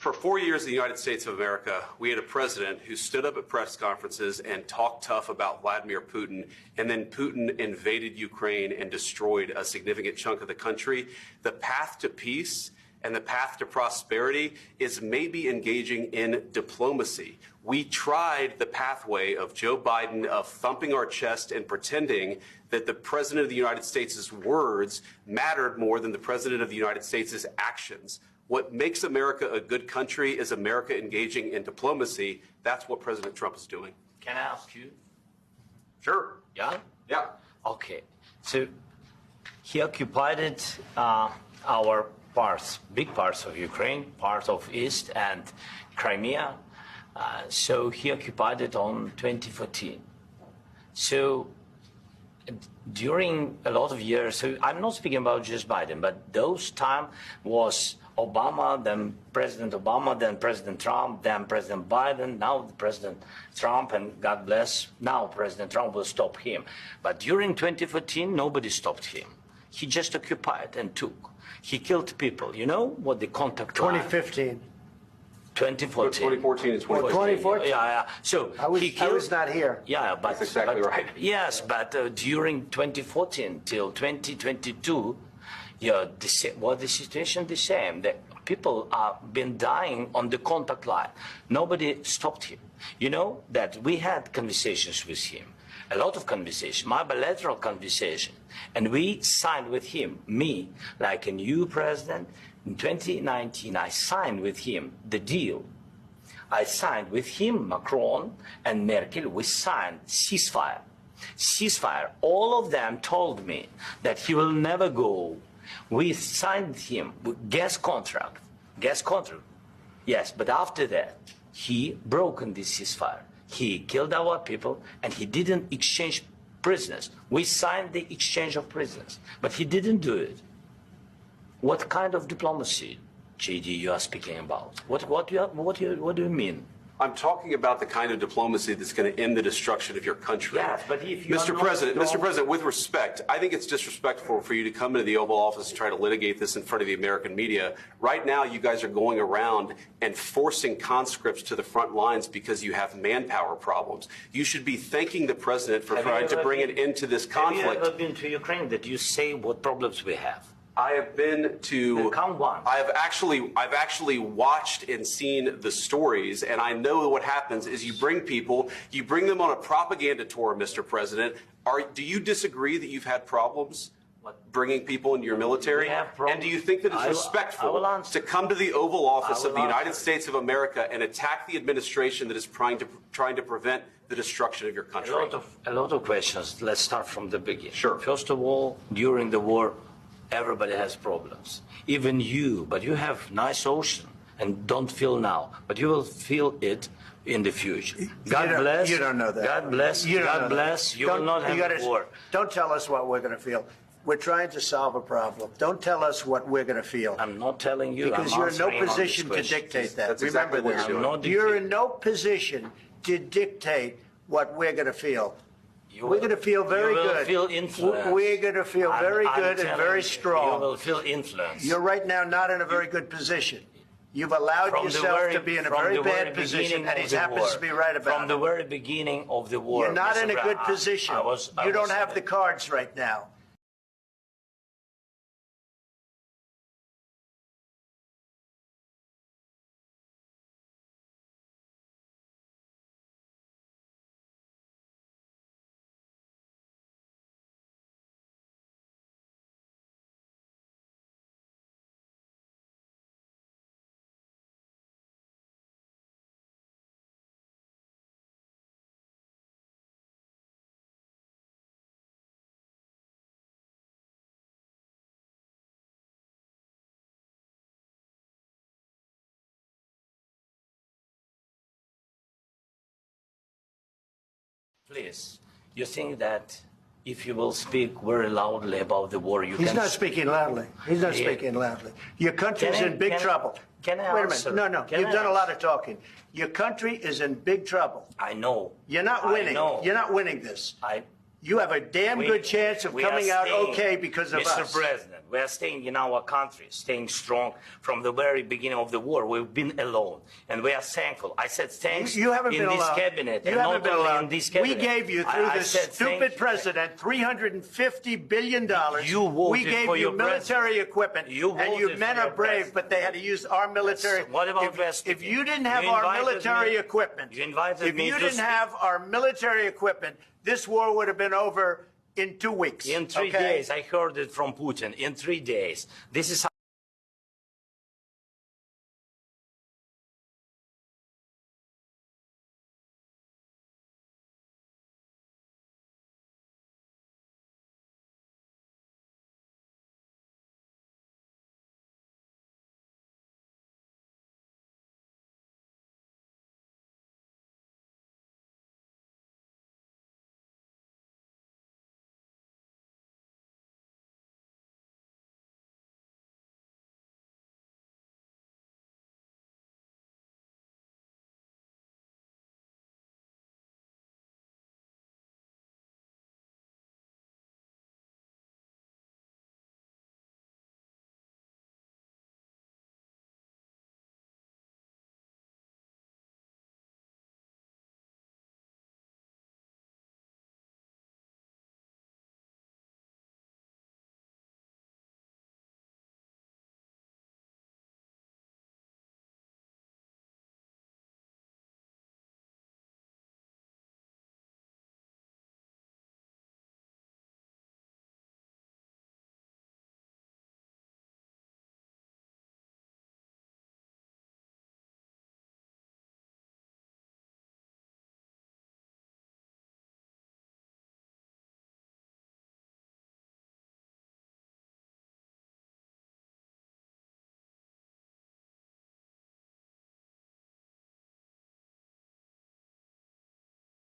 For 4 years in the United States of America, we had a president who stood up at press conferences and talked tough about Vladimir Putin, and then Putin invaded Ukraine and destroyed a significant chunk of the country. The path to peace and the path to prosperity is maybe engaging in diplomacy. We tried the pathway of Joe Biden of thumping our chest and pretending that the President of the United States' words mattered more than the President of the United States' actions. What makes America a good country is America engaging in diplomacy. That's what President Trump is doing. Can I ask you? Sure. Yeah? Yeah. Okay. So he occupied our parts, big parts of Ukraine, part of East and Crimea. So he occupied it on 2014. So during a lot of years, so I'm not speaking about just Biden, but those time was Obama, then President Obama, then President Trump, then President Biden, now President Trump, and God bless, now President Trump will stop him. But during 2014, nobody stopped him. He just occupied and took. He killed people. You know what the contact 2015. 2014 and 2014. 2014. Yeah. So I was not here. Yeah, but that's exactly right. Yes, but during 2014 till 2022, yeah, the situation the same. The people have been dying on the contact line. Nobody stopped him. You know that we had conversations with him, a lot of conversation, my bilateral conversation, and we signed with him, me, like a new president. In 2019, I signed with him the deal. I signed with him, Macron and Merkel, we signed ceasefire. Ceasefire. All of them told me that he will never go. We signed him with gas contract. Yes, but after that, he broken this ceasefire. He killed our people and he didn't exchange prisoners. We signed the exchange of prisoners, but he didn't do it. What kind of diplomacy, JD, you are speaking about? What do you mean? I'm talking about the kind of diplomacy that's going to end the destruction of your country. Yes, but if you Mr. President, with respect, I think it's disrespectful for you to come into the Oval Office and try to litigate this in front of the American media. Right now, you guys are going around and forcing conscripts to the front lines because you have manpower problems. You should be thanking the President for trying to bring an end to this conflict. Have you ever been to Ukraine that you say what problems we have? I have been to. Count one. I've actually watched and seen the stories, and I know what happens is you bring them on a propaganda tour, Mr. President. Do you disagree that you've had problems bringing people into your military? And do you think that it's respectful to come to the Oval Office of the United States of America and attack the administration that is trying to prevent the destruction of your country? A lot of questions. Let's start from the beginning. Sure. First of all, during the war, everybody has problems, even you, but you have nice ocean and don't feel now, but you will feel it in the future. God bless. You don't know that. God bless. God bless. You will not have war. Don't tell us what we're going to feel. We're trying to solve a problem. Don't tell us what we're going to feel. I'm not telling you. Because you're in no position to dictate that. That's exactly what you're doing. You're in no position to dictate what we're going to feel. We're going to feel very good. You will feel influence. We're going to feel very good and very strong. You will feel influence. You're right now not in a very good position. You've allowed yourself to be in a very bad position, and he happens to be right about it. From the very beginning of the war. You're not in a good position. You don't have the cards right now. Please, you think that if you will speak very loudly about the war, you can... He's not speaking loudly. He's not speaking loudly. Your country's in big trouble. Can I Wait a answer? minute. No. You've done a lot of talking. Your country is in big trouble. I know. You're not winning. You're not winning this. You have a damn good chance of coming out okay because of us. Mr. President, We are staying in our country, staying strong from the very beginning of the war. We've been alone, and we are thankful. I said thanks you haven't in been this alone. cabinet, You and haven't not been only alone. in this cabinet. We gave you, through I this said stupid thank you. president, $350 billion. You voted we gave for you your military president. equipment, You and you voted men for are your brave, president. but they had to use our military. What about if you didn't have You our invited military me- equipment, You invited if me you to didn't speak. have our military equipment, this war would have been over in 2 weeks. In 3 okay? days, I heard it from Putin. In 3 days. This is